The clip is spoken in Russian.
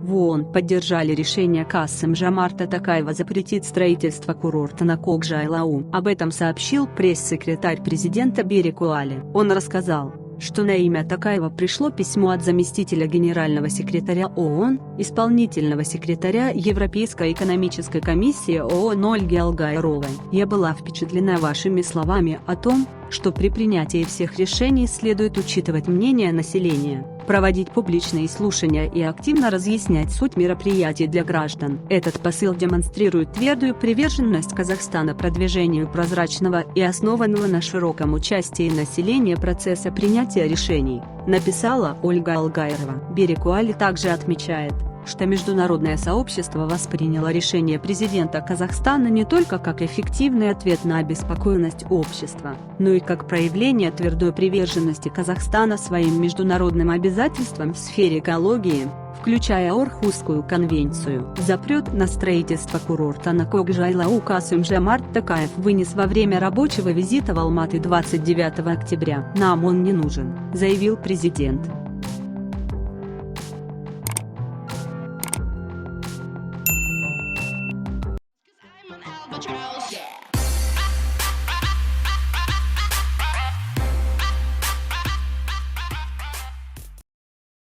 В ООН поддержали решение Кассым-Жомарта Токаева запретить строительство курорта на Кокжайлау. Об этом сообщил пресс-секретарь президента Береку Али. Он рассказал, что на имя Токаева пришло письмо от заместителя генерального секретаря ООН, исполнительного секретаря Европейской экономической комиссии ООН Ольги Алгайровой. «Я была впечатлена вашими словами о том, что при принятии всех решений следует учитывать мнение населения, проводить публичные слушания и активно разъяснять суть мероприятий для граждан. Этот посыл демонстрирует твердую приверженность Казахстана продвижению прозрачного и основанного на широком участии населения процесса принятия решений», написала Ольга Алгайрова. Береку Али также отмечает, что международное сообщество восприняло решение президента Казахстана не только как эффективный ответ на обеспокоенность общества, но и как проявление твердой приверженности Казахстана своим международным обязательствам в сфере экологии, включая Орхусскую конвенцию. Запрет на строительство курорта на Кокжайлау Кассым-Жомарт Токаев вынес во время рабочего визита в Алматы 29 октября. «Нам он не нужен», заявил президент. Albatross.